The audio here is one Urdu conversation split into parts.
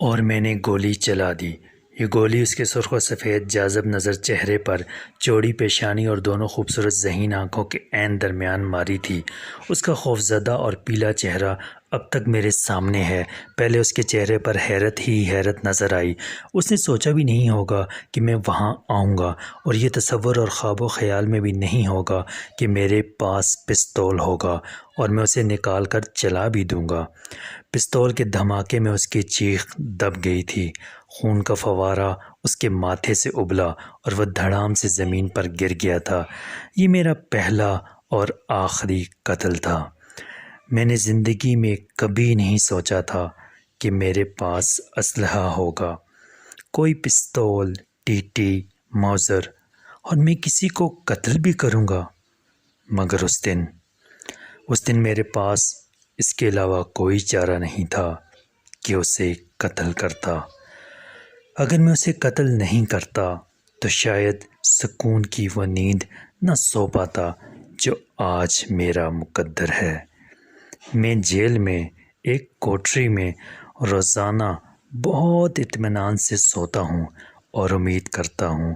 اور میں نے گولی چلا دی۔ یہ گولی اس کے سرخ و سفید جاذب نظر چہرے پر، چوڑی پیشانی اور دونوں خوبصورت ذہین آنکھوں کے عین درمیان ماری تھی۔ اس کا خوفزدہ اور پیلا چہرہ اب تک میرے سامنے ہے۔ پہلے اس کے چہرے پر حیرت ہی حیرت نظر آئی۔ اس نے سوچا بھی نہیں ہوگا کہ میں وہاں آؤں گا، اور یہ تصور اور خواب و خیال میں بھی نہیں ہوگا کہ میرے پاس پستول ہوگا اور میں اسے نکال کر چلا بھی دوں گا۔ پستول کے دھماکے میں اس کی چیخ دب گئی تھی۔ خون کا فوارہ اس کے ماتھے سے ابلا اور وہ دھڑام سے زمین پر گر گیا تھا۔ یہ میرا پہلا اور آخری قتل تھا۔ میں نے زندگی میں کبھی نہیں سوچا تھا کہ میرے پاس اسلحہ ہوگا، کوئی پستول، ٹی موزر، اور میں کسی کو قتل بھی کروں گا۔ مگر اس دن میرے پاس اس کے علاوہ کوئی چارہ نہیں تھا کہ اسے قتل کرتا۔ اگر میں اسے قتل نہیں کرتا تو شاید سکون کی وہ نیند نہ سو پاتا جو آج میرا مقدر ہے۔ میں جیل میں ایک کوٹری میں روزانہ بہت اطمینان سے سوتا ہوں اور امید کرتا ہوں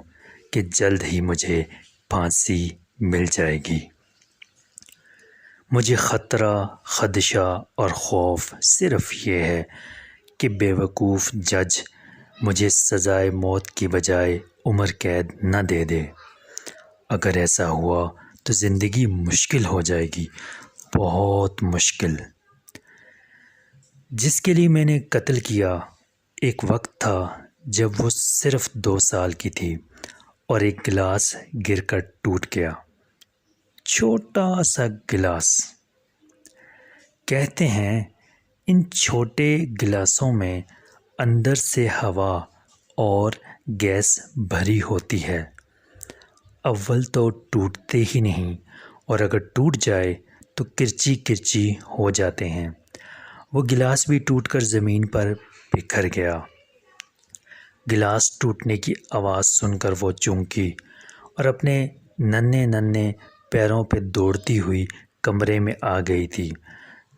کہ جلد ہی مجھے پھانسی مل جائے گی۔ مجھے خطرہ، خدشہ اور خوف صرف یہ ہے کہ بے وقوف جج مجھے سزائے موت کی بجائے عمر قید نہ دے دے۔ اگر ایسا ہوا تو زندگی مشکل ہو جائے گی، بہت مشکل۔ جس کے لیے میں نے قتل کیا، ایک وقت تھا جب وہ صرف 2 سال کی تھی اور ایک گلاس گر کر ٹوٹ گیا، چھوٹا سا گلاس۔ کہتے ہیں ان چھوٹے گلاسوں میں اندر سے ہوا اور گیس بھری ہوتی ہے۔ اول تو ٹوٹتے ہی نہیں، اور اگر ٹوٹ جائے تو کرچی کرچی ہو جاتے ہیں۔ وہ گلاس بھی ٹوٹ کر زمین پر بکھر گیا۔ گلاس ٹوٹنے کی آواز سن کر وہ چونکی اور اپنے ننھے پیروں پہ دوڑتی ہوئی کمرے میں آ گئی تھی۔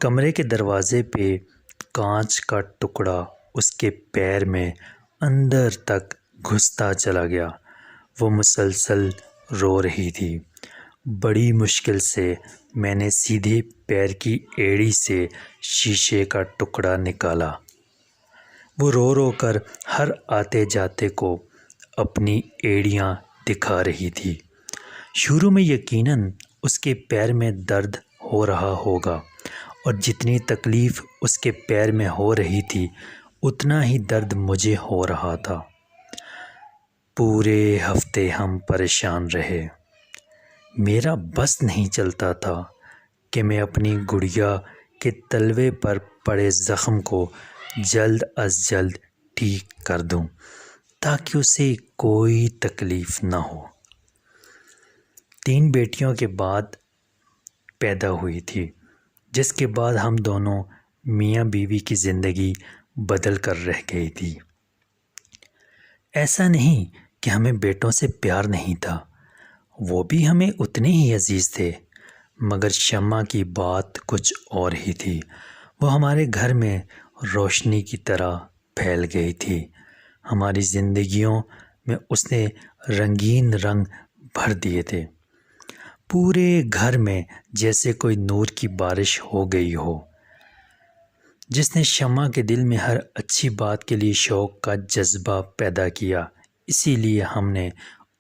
کمرے کے دروازے پہ کانچ کا ٹکڑا اس کے پیر میں اندر تک گھستا چلا گیا۔ وہ مسلسل رو رہی تھی۔ بڑی مشکل سے میں نے سیدھے پیر کی ایڑی سے شیشے کا ٹکڑا نکالا۔ وہ رو رو کر ہر آتے جاتے کو اپنی ایڑیاں دکھا رہی تھی۔ شروع میں یقیناً اس کے پیر میں درد ہو رہا ہوگا، اور جتنی تکلیف اس کے پیر میں ہو رہی تھی اتنا ہی درد مجھے ہو رہا تھا۔ پورے ہفتے ہم پریشان رہے۔ میرا بس نہیں چلتا تھا کہ میں اپنی گڑیا کے تلوے پر پڑے زخم کو جلد از جلد ٹھیک کر دوں تاکہ اسے کوئی تکلیف نہ ہو۔ 3 بیٹیوں کے بعد پیدا ہوئی تھی، جس کے بعد ہم دونوں میاں بیوی کی زندگی بدل کر رہ گئی تھی۔ ایسا نہیں کہ ہمیں بیٹوں سے پیار نہیں تھا، وہ بھی ہمیں اتنے ہی عزیز تھے، مگر شمع کی بات کچھ اور ہی تھی۔ وہ ہمارے گھر میں روشنی کی طرح پھیل گئی تھی۔ ہماری زندگیوں میں اس نے رنگین رنگ بھر دیے تھے۔ پورے گھر میں جیسے کوئی نور کی بارش ہو گئی ہو۔ جس نے شمع کے دل میں ہر اچھی بات کے لیے شوق کا جذبہ پیدا کیا، اسی لیے ہم نے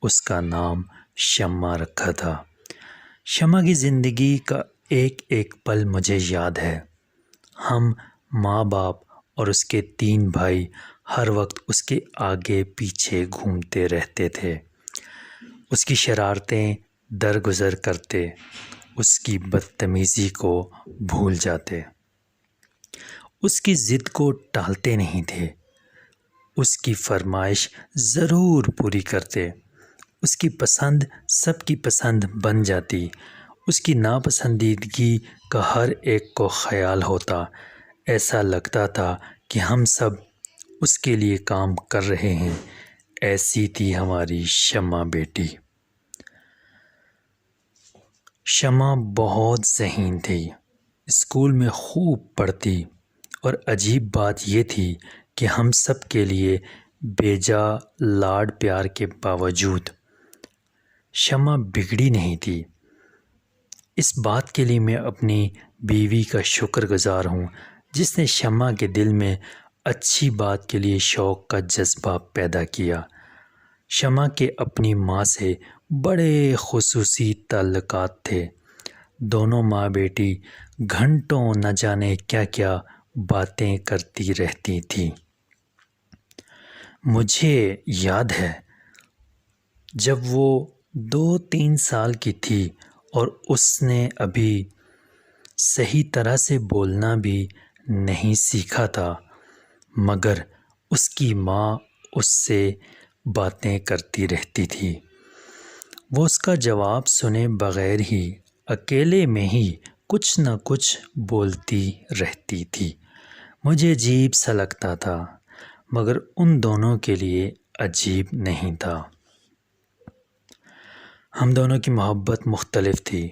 اس کا نام شمع رکھا تھا۔ شمع کی زندگی کا ایک ایک پل مجھے یاد ہے۔ ہم ماں باپ اور اس کے 3 بھائی ہر وقت اس کے آگے پیچھے گھومتے رہتے تھے، اس کی شرارتیں درگزر کرتے، اس کی بدتمیزی کو بھول جاتے، اس کی ضد کو ٹالتے نہیں تھے، اس کی فرمائش ضرور پوری کرتے، اس کی پسند سب کی پسند بن جاتی، اس کی ناپسندیدگی کا ہر ایک کو خیال ہوتا۔ ایسا لگتا تھا کہ ہم سب اس کے لیے کام کر رہے ہیں۔ ایسی تھی ہماری شمع بیٹی۔ شمع بہت ذہین تھی، اسکول میں خوب پڑھتی، اور عجیب بات یہ تھی کہ ہم سب کے لیے بیجا لاڈ پیار کے باوجود شمع بگڑی نہیں تھی۔ اس بات کے لیے میں اپنی بیوی کا شکر گزار ہوں جس نے شمع کے دل میں اچھی بات کے لیے شوق کا جذبہ پیدا کیا۔ شمع کے اپنی ماں سے بڑے خصوصی تعلقات تھے۔ دونوں ماں بیٹی گھنٹوں نہ جانے کیا کیا باتیں کرتی رہتی تھیں۔ مجھے یاد ہے جب وہ 2-3 سال کی تھی اور اس نے ابھی صحیح طرح سے بولنا بھی نہیں سیکھا تھا، مگر اس کی ماں اس سے باتیں کرتی رہتی تھی۔ وہ اس کا جواب سنے بغیر ہی اکیلے میں ہی کچھ نہ کچھ بولتی رہتی تھی۔ مجھے عجیب سا لگتا تھا، مگر ان دونوں کے لیے عجیب نہیں تھا۔ ہم دونوں کی محبت مختلف تھی۔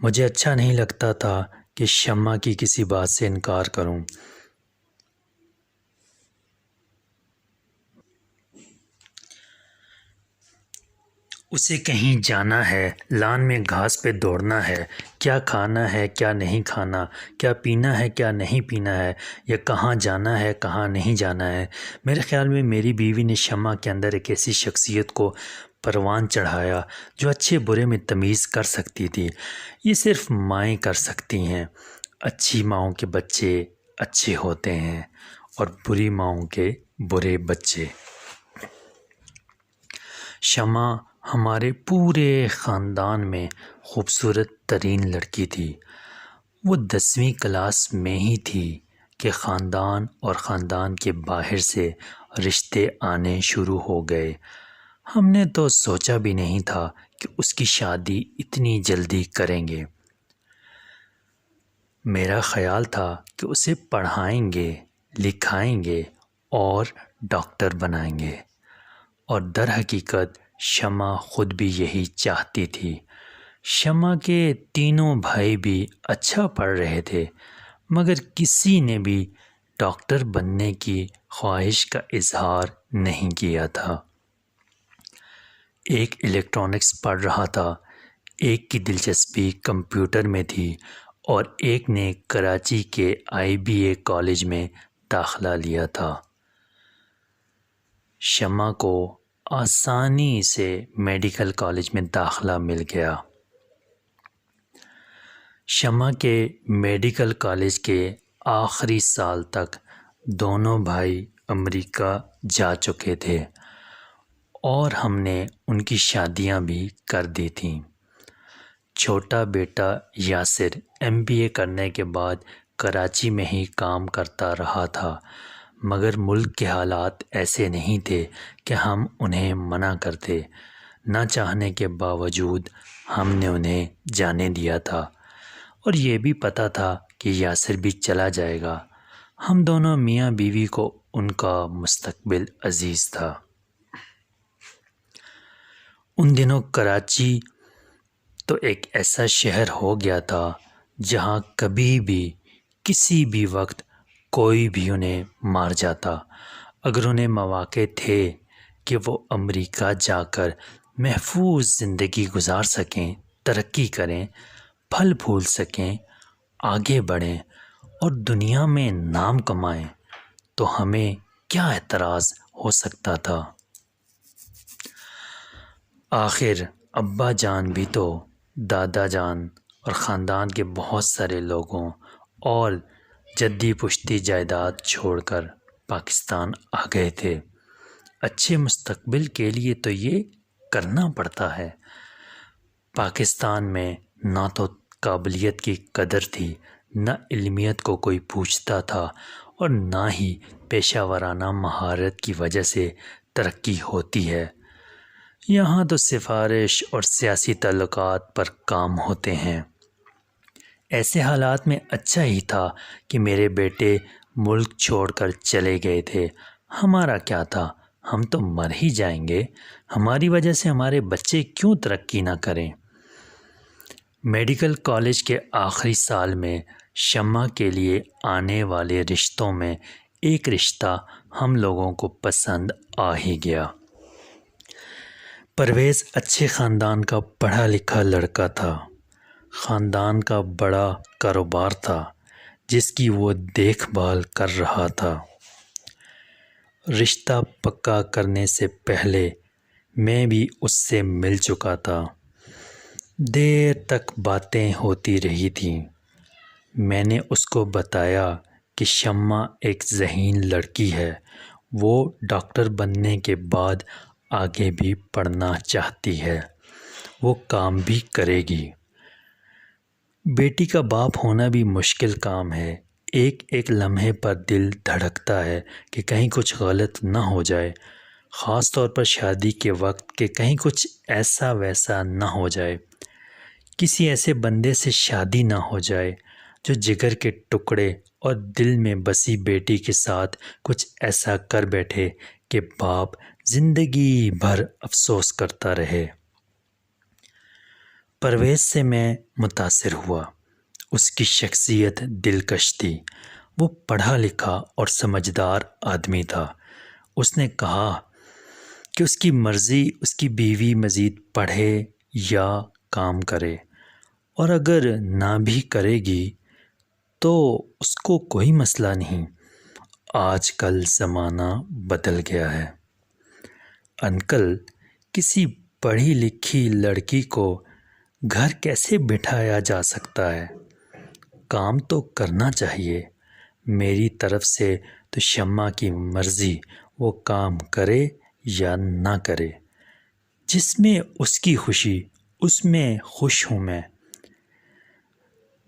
مجھے اچھا نہیں لگتا تھا کہ شمع کی کسی بات سے انکار کروں۔ اسے کہیں جانا ہے، لان میں گھاس پہ دوڑنا ہے، کیا کھانا ہے کیا نہیں کھانا، کیا پینا ہے کیا نہیں پینا ہے، یا کہاں جانا ہے کہاں نہیں جانا ہے۔ میرے خیال میں میری بیوی نے شمع کے اندر ایک ایسی شخصیت کو پروان چڑھایا جو اچھے برے میں تمیز کر سکتی تھی۔ یہ صرف مائیں کر سکتی ہیں۔ اچھی ماؤں کے بچے اچھے ہوتے ہیں اور بری ماؤں کے برے بچے۔ شمع ہمارے پورے خاندان میں خوبصورت ترین لڑکی تھی۔ وہ 10ویں کلاس میں ہی تھی کہ خاندان اور خاندان کے باہر سے رشتے آنے شروع ہو گئے۔ ہم نے تو سوچا بھی نہیں تھا کہ اس کی شادی اتنی جلدی کریں گے۔ میرا خیال تھا کہ اسے پڑھائیں گے، لکھائیں گے اور ڈاکٹر بنائیں گے، اور در حقیقت شمع خود بھی یہی چاہتی تھی۔ شمع کے تینوں بھائی بھی اچھا پڑھ رہے تھے، مگر کسی نے بھی ڈاکٹر بننے کی خواہش کا اظہار نہیں کیا تھا۔ ایک الیکٹرانکس پڑھ رہا تھا، ایک کی دلچسپی کمپیوٹر میں تھی اور ایک نے کراچی کے IBA کالج میں داخلہ لیا تھا۔ شمع کو آسانی سے میڈیکل کالج میں داخلہ مل گیا۔ شمع کے میڈیکل کالج کے آخری سال تک دونوں بھائی امریکہ جا چکے تھے اور ہم نے ان کی شادیاں بھی کر دی تھیں۔ چھوٹا بیٹا یاسر MBA کرنے کے بعد کراچی میں ہی کام کرتا رہا تھا، مگر ملک کے حالات ایسے نہیں تھے کہ ہم انہیں منع کرتے۔ نہ چاہنے کے باوجود ہم نے انہیں جانے دیا تھا، اور یہ بھی پتہ تھا کہ یاسر بھی چلا جائے گا۔ ہم دونوں میاں بیوی کو ان کا مستقبل عزیز تھا۔ ان دنوں کراچی تو ایک ایسا شہر ہو گیا تھا جہاں کبھی بھی کسی بھی وقت کوئی بھی انہیں مار جاتا۔ اگر انہیں مواقع تھے کہ وہ امریکہ جا کر محفوظ زندگی گزار سکیں، ترقی کریں، پھل پھول سکیں، آگے بڑھیں اور دنیا میں نام کمائیں، تو ہمیں کیا اعتراض ہو سکتا تھا؟ آخر ابا جان بھی تو دادا جان اور خاندان کے بہت سارے لوگوں اور جدی پشتی جائیداد چھوڑ کر پاکستان آ گئے تھے۔ اچھے مستقبل کے لیے تو یہ کرنا پڑتا ہے۔ پاکستان میں نہ تو قابلیت کی قدر تھی، نہ علمیت کو کوئی پوچھتا تھا، اور نہ ہی پیشہ ورانہ مہارت کی وجہ سے ترقی ہوتی ہے۔ یہاں تو سفارش اور سیاسی تعلقات پر کام ہوتے ہیں۔ ایسے حالات میں اچھا ہی تھا کہ میرے بیٹے ملک چھوڑ کر چلے گئے تھے۔ ہمارا کیا تھا، ہم تو مر ہی جائیں گے، ہماری وجہ سے ہمارے بچے کیوں ترقی نہ کریں؟ میڈیکل کالج کے آخری سال میں شمع کے لیے آنے والے رشتوں میں ایک رشتہ ہم لوگوں کو پسند آ ہی گیا۔ پرویز اچھے خاندان کا پڑھا لکھا لڑکا تھا۔ خاندان کا بڑا کاروبار تھا جس کی وہ دیکھ بھال کر رہا تھا۔ رشتہ پکا کرنے سے پہلے میں بھی اس سے مل چکا تھا۔ دیر تک باتیں ہوتی رہی تھیں۔ میں نے اس کو بتایا کہ شمع ایک ذہین لڑکی ہے، وہ ڈاکٹر بننے کے بعد آگے بھی پڑھنا چاہتی ہے، وہ کام بھی کرے گی۔ بیٹی کا باپ ہونا بھی مشکل کام ہے، ایک ایک لمحے پر دل دھڑکتا ہے کہ کہیں کچھ غلط نہ ہو جائے، خاص طور پر شادی کے وقت کہ کہیں کچھ ایسا ویسا نہ ہو جائے، کسی ایسے بندے سے شادی نہ ہو جائے جو جگر کے ٹکڑے اور دل میں بسی بیٹی کے ساتھ کچھ ایسا کر بیٹھے کہ باپ زندگی بھر افسوس کرتا رہے۔ پرویز سے میں متاثر ہوا۔ اس کی شخصیت دلکش تھی، وہ پڑھا لکھا اور سمجھدار آدمی تھا۔ اس نے کہا کہ اس کی مرضی اس کی بیوی مزید پڑھے یا کام کرے، اور اگر نہ بھی کرے گی تو اس کو کوئی مسئلہ نہیں، آج کل زمانہ بدل گیا ہے۔ انکل، کسی پڑھی لکھی لڑکی کو گھر کیسے بٹھایا جا سکتا ہے؟ کام تو کرنا چاہیے۔ میری طرف سے تو شمع کی مرضی، وہ کام کرے یا نہ کرے، جس میں اس کی خوشی، اس میں خوش ہوں میں۔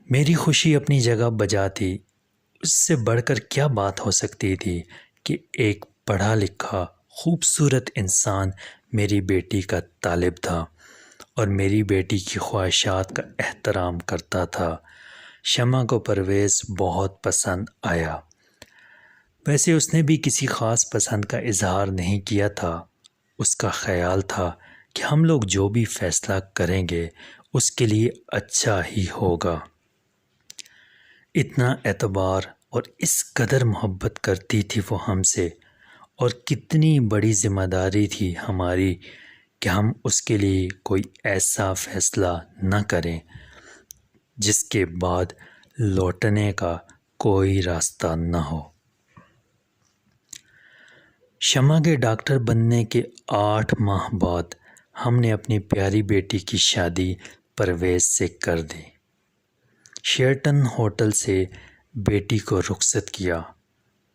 میری خوشی اپنی جگہ بجا تھی، اس سے بڑھ کر کیا بات ہو سکتی تھی کہ ایک پڑھا لکھا خوبصورت انسان میری بیٹی کا طالب تھا اور میری بیٹی کی خواہشات کا احترام کرتا تھا۔ شمع کو پرویز بہت پسند آیا۔ ویسے اس نے بھی کسی خاص پسند کا اظہار نہیں کیا تھا۔ اس کا خیال تھا کہ ہم لوگ جو بھی فیصلہ کریں گے اس کے لیے اچھا ہی ہوگا۔ اتنا اعتبار اور اس قدر محبت کرتی تھی وہ ہم سے، اور کتنی بڑی ذمہ داری تھی ہماری کہ ہم اس کے لیے کوئی ایسا فیصلہ نہ کریں جس کے بعد لوٹنے کا کوئی راستہ نہ ہو۔ شمع کے ڈاکٹر بننے کے 8 ماہ بعد ہم نے اپنی پیاری بیٹی کی شادی پرویز سے کر دی۔ شیرٹن ہوٹل سے بیٹی کو رخصت کیا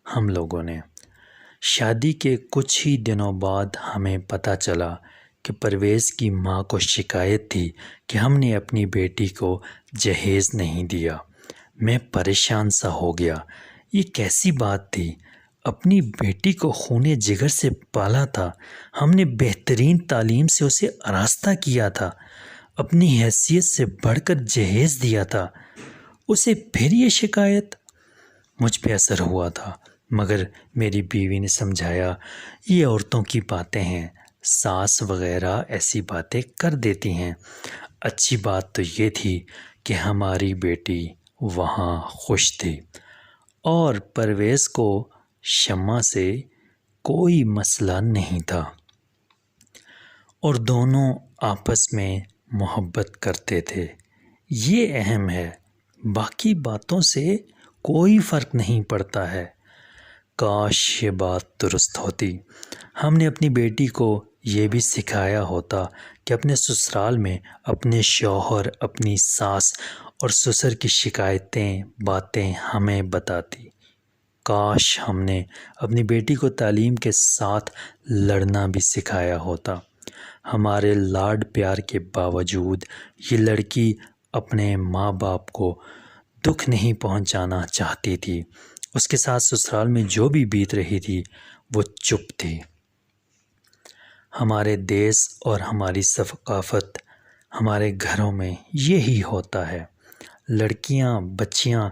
ہم لوگوں نے۔ شادی کے کچھ ہی دنوں بعد ہمیں پتہ چلا کہ پرویز کی ماں کو شکایت تھی کہ ہم نے اپنی بیٹی کو جہیز نہیں دیا۔ میں پریشان سا ہو گیا۔ یہ کیسی بات تھی؟ اپنی بیٹی کو خونے جگر سے پالا تھا، ہم نے بہترین تعلیم سے اسے آراستہ کیا تھا، اپنی حیثیت سے بڑھ کر جہیز دیا تھا، اسے پھر یہ شکایت؟ مجھ پہ اثر ہوا تھا، مگر میری بیوی نے سمجھایا یہ عورتوں کی باتیں ہیں، ساس وغیرہ ایسی باتیں کر دیتی ہیں۔ اچھی بات تو یہ تھی کہ ہماری بیٹی وہاں خوش تھی اور پرویز کو شمع سے کوئی مسئلہ نہیں تھا، اور دونوں آپس میں محبت کرتے تھے۔ یہ اہم ہے، باقی باتوں سے کوئی فرق نہیں پڑتا ہے۔ کاش یہ بات درست ہوتی۔ ہم نے اپنی بیٹی کو یہ بھی سکھایا ہوتا کہ اپنے سسرال میں اپنے شوہر، اپنی ساس اور سسر کی شکایتیں، باتیں ہمیں بتاتی۔ کاش ہم نے اپنی بیٹی کو تعلیم کے ساتھ لڑنا بھی سکھایا ہوتا۔ ہمارے لاڈ پیار کے باوجود یہ لڑکی اپنے ماں باپ کو دکھ نہیں پہنچانا چاہتی تھی۔ اس کے ساتھ سسرال میں جو بھی بیت رہی تھی وہ چپ تھی۔ ہمارے دیس اور ہماری ثقافت، ہمارے گھروں میں یہی ہوتا ہے۔ لڑکیاں، بچیاں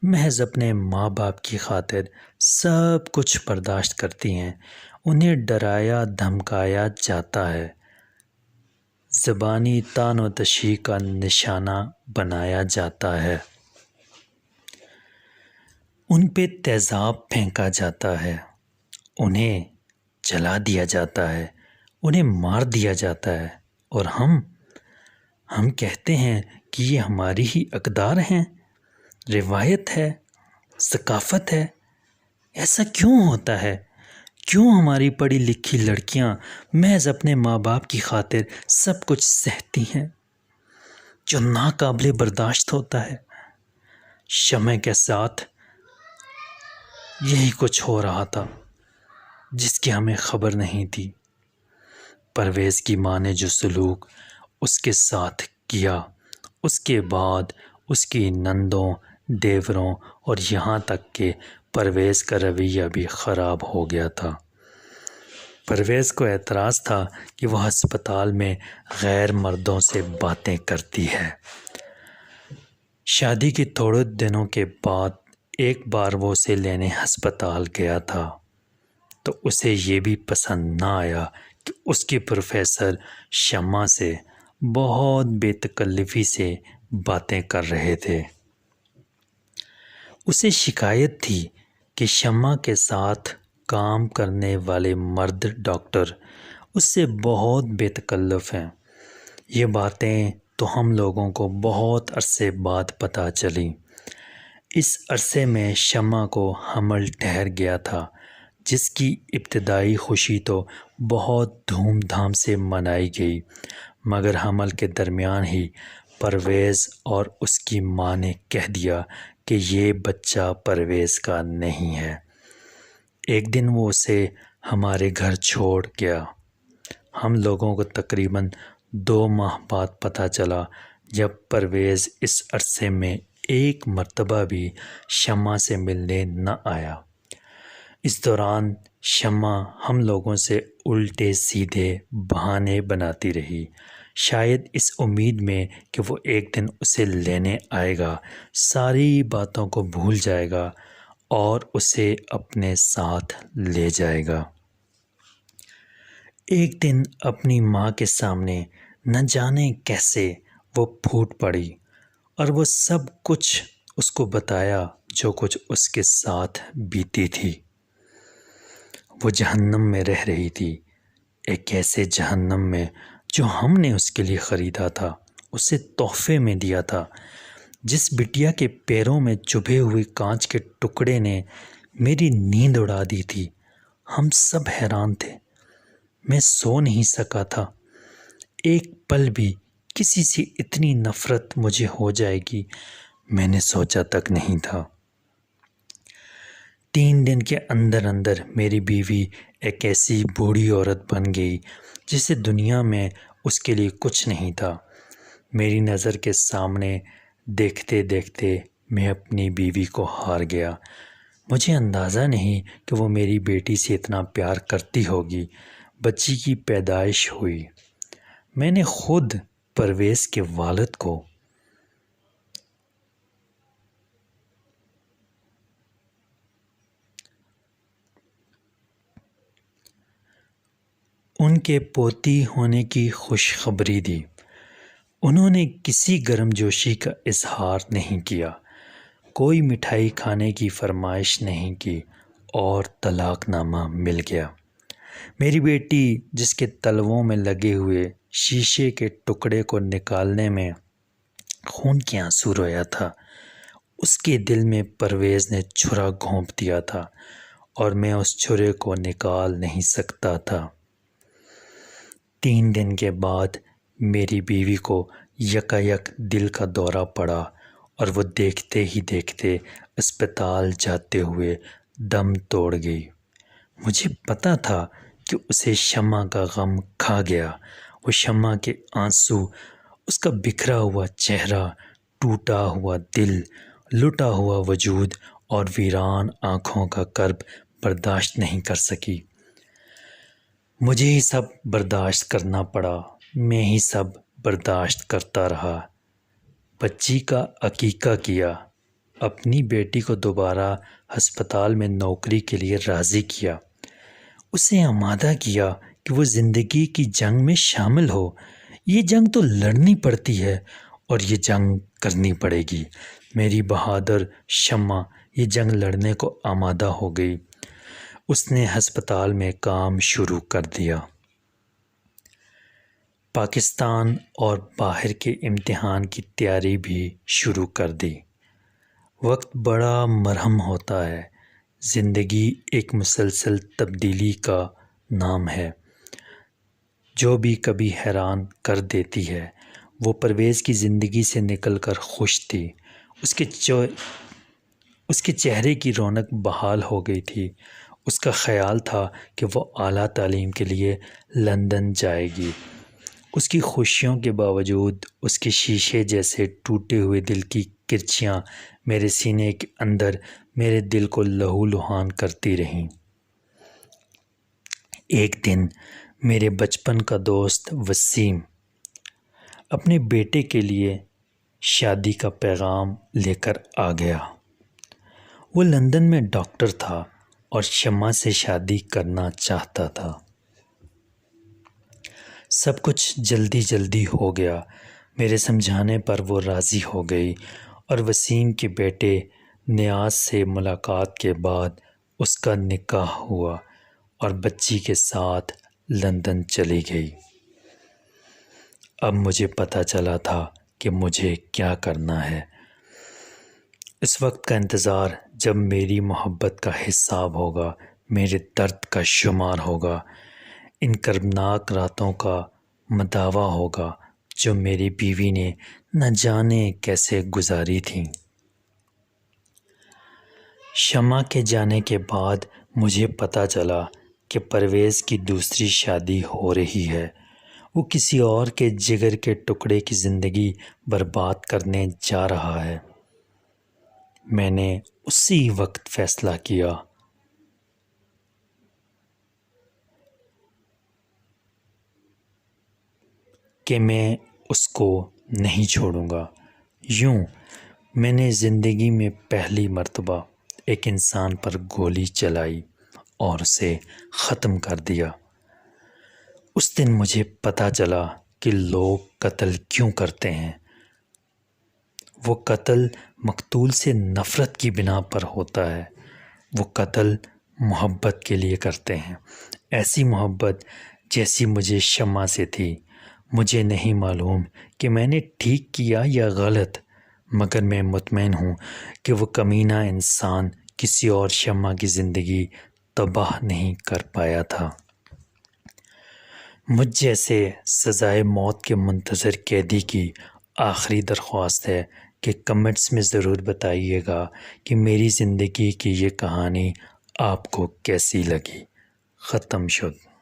محض اپنے ماں باپ کی خاطر سب کچھ برداشت کرتی ہیں، انہیں ڈرایا دھمکایا جاتا ہے، زبانی طعن و تشیح کا نشانہ بنایا جاتا ہے۔ ان پہ تیزاب پھینکا جاتا ہے، انہیں جلا دیا جاتا ہے، انہیں مار دیا جاتا ہے، اور ہم کہتے ہیں کہ یہ ہماری ہی اقدار ہیں، روایت ہے، ثقافت ہے۔ ایسا کیوں ہوتا ہے؟ کیوں ہماری پڑھی لکھی لڑکیاں محض اپنے ماں باپ کی خاطر سب کچھ سہتی ہیں، جو ناقابل برداشت ہوتا ہے؟ شمع کے ساتھ یہی کچھ ہو رہا تھا جس کی ہمیں خبر نہیں تھی۔ پرویز کی ماں نے جو سلوک اس کے ساتھ کیا، اس کے بعد اس کی نندوں، دیوروں اور یہاں تک کہ پرویز کا رویہ بھی خراب ہو گیا تھا۔ پرویز کو اعتراض تھا کہ وہ ہسپتال میں غیر مردوں سے باتیں کرتی ہے۔ شادی کے تھوڑے دنوں کے بعد ایک بار وہ اسے لینے ہسپتال گیا تھا تو اسے یہ بھی پسند نہ آیا کہ اس کی پروفیسر شمع سے بہت بے تکلفی سے باتیں کر رہے تھے۔ اسے شکایت تھی کہ شمع کے ساتھ کام کرنے والے مرد ڈاکٹر اس سے بہت بے تکلف ہیں۔ یہ باتیں تو ہم لوگوں کو بہت عرصے بعد پتہ چلی۔ اس عرصے میں شمع کو حمل ٹھہر گیا تھا، جس کی ابتدائی خوشی تو بہت دھوم دھام سے منائی گئی، مگر حمل کے درمیان ہی پرویز اور اس کی ماں نے کہہ دیا کہ یہ بچہ پرویز کا نہیں ہے۔ ایک دن وہ اسے ہمارے گھر چھوڑ گیا۔ ہم لوگوں کو تقریباً 2 ماہ بعد پتہ چلا، جب پرویز اس عرصے میں ایک مرتبہ بھی شمع سے ملنے نہ آیا۔ اس دوران شمع ہم لوگوں سے الٹے سیدھے بہانے بناتی رہی، شاید اس امید میں کہ وہ ایک دن اسے لینے آئے گا، ساری باتوں کو بھول جائے گا اور اسے اپنے ساتھ لے جائے گا۔ ایک دن اپنی ماں کے سامنے نہ جانے کیسے وہ پھوٹ پڑی اور وہ سب کچھ اس کو بتایا جو کچھ اس کے ساتھ بیتی تھی۔ وہ جہنم میں رہ رہی تھی، ایک ایسے جہنم میں جو ہم نے اس کے لیے خریدا تھا، اسے تحفے میں دیا تھا۔ جس بٹیا کے پیروں میں چبھے ہوئے کانچ کے ٹکڑے نے میری نیند اڑا دی تھی۔ ہم سب حیران تھے، میں سو نہیں سکا تھا۔ ایک پل بھی کسی سے اتنی نفرت مجھے ہو جائے گی میں نے سوچا تک نہیں تھا۔ 3 دن کے اندر اندر میری بیوی ایک ایسی بوڑھی عورت بن گئی جسے دنیا میں اس کے لیے کچھ نہیں تھا۔ میری نظر کے سامنے دیکھتے دیکھتے میں اپنی بیوی کو ہار گیا۔ مجھے اندازہ نہیں کہ وہ میری بیٹی سے اتنا پیار کرتی ہوگی۔ بچی کی پیدائش ہوئی۔ میں نے خود پرویز کے والد کو ان کے پوتی ہونے کی خوشخبری دی۔ انہوں نے کسی گرم جوشی کا اظہار نہیں کیا، کوئی مٹھائی کھانے کی فرمائش نہیں کی اور طلاق نامہ مل گیا۔ میری بیٹی جس کے تلووں میں لگے ہوئے شیشے کے ٹکڑے کو نکالنے میں خون کے آنسو رویا تھا، اس کے دل میں پرویز نے چھرا گھونپ دیا تھا اور میں اس چھرے کو نکال نہیں سکتا تھا۔ 3 دن کے بعد میری بیوی کو یکایک دل کا دورہ پڑا اور وہ دیکھتے ہی دیکھتے اسپتال جاتے ہوئے دم توڑ گئی۔ مجھے پتا تھا کہ اسے شمع کا غم کھا گیا۔ وہ شمع کے آنسو، اس کا بکھرا ہوا چہرہ، ٹوٹا ہوا دل، لٹا ہوا وجود اور ویران آنکھوں کا کرب برداشت نہیں کر سکی۔ مجھے ہی سب برداشت کرنا پڑا، میں ہی سب برداشت کرتا رہا۔ بچی کا عقیقہ کیا، اپنی بیٹی کو دوبارہ ہسپتال میں نوکری کے لیے راضی کیا، اسے آمادہ کیا کہ وہ زندگی کی جنگ میں شامل ہو۔ یہ جنگ تو لڑنی پڑتی ہے اور یہ جنگ کرنی پڑے گی۔ میری بہادر شمع یہ جنگ لڑنے کو آمادہ ہو گئی۔ اس نے ہسپتال میں کام شروع کر دیا۔ پاکستان اور باہر کے امتحان کی تیاری بھی شروع کر دی۔ وقت بڑا مرہم ہوتا ہے۔ زندگی ایک مسلسل تبدیلی کا نام ہے جو بھی کبھی حیران کر دیتی ہے۔ وہ پرویز کی زندگی سے نکل کر خوش تھی۔ اس کے چہرے کی رونق بحال ہو گئی تھی۔ اس کا خیال تھا کہ وہ اعلیٰ تعلیم کے لیے لندن جائے گی۔ اس کی خوشیوں کے باوجود اس کے شیشے جیسے ٹوٹے ہوئے دل کی کرچیاں میرے سینے کے اندر میرے دل کو لہو لہان کرتی رہیں۔ ایک دن میرے بچپن کا دوست وسیم اپنے بیٹے کے لیے شادی کا پیغام لے کر آ گیا۔ وہ لندن میں ڈاکٹر تھا اور شمع سے شادی کرنا چاہتا تھا۔ سب کچھ جلدی جلدی ہو گیا۔ میرے سمجھانے پر وہ راضی ہو گئی اور وسیم کے بیٹے نیاز سے ملاقات کے بعد اس کا نکاح ہوا اور بچی کے ساتھ لندن چلی گئی۔ اب مجھے پتہ چلا تھا کہ مجھے کیا کرنا ہے۔ اس وقت کا انتظار جب میری محبت کا حساب ہوگا، میرے درد کا شمار ہوگا، ان کربناک راتوں کا مداوع ہوگا جو میری بیوی نے نہ جانے کیسے گزاری تھیں۔ شمع کے جانے کے بعد مجھے پتہ چلا کہ پرویز کی دوسری شادی ہو رہی ہے۔ وہ کسی اور کے جگر کے ٹکڑے کی زندگی برباد کرنے جا رہا ہے۔ میں نے اسی وقت فیصلہ کیا کہ میں اس کو نہیں چھوڑوں گا۔ یوں میں نے زندگی میں پہلی مرتبہ ایک انسان پر گولی چلائی اور اسے ختم کر دیا۔ اس دن مجھے پتہ چلا کہ لوگ قتل کیوں کرتے ہیں۔ وہ قتل مقتول سے نفرت کی بنا پر ہوتا ہے۔ وہ قتل محبت کے لیے کرتے ہیں، ایسی محبت جیسی مجھے شمع سے تھی۔ مجھے نہیں معلوم کہ میں نے ٹھیک کیا یا غلط، مگر میں مطمئن ہوں کہ وہ کمینہ انسان کسی اور شمع کی زندگی تباہ نہیں کر پایا تھا۔ مجھ جیسے سزائے موت کے منتظر قیدی کی آخری درخواست ہے کہ کمنٹس میں ضرور بتائیے گا کہ میری زندگی کی یہ کہانی آپ کو کیسی لگی۔ ختم شد۔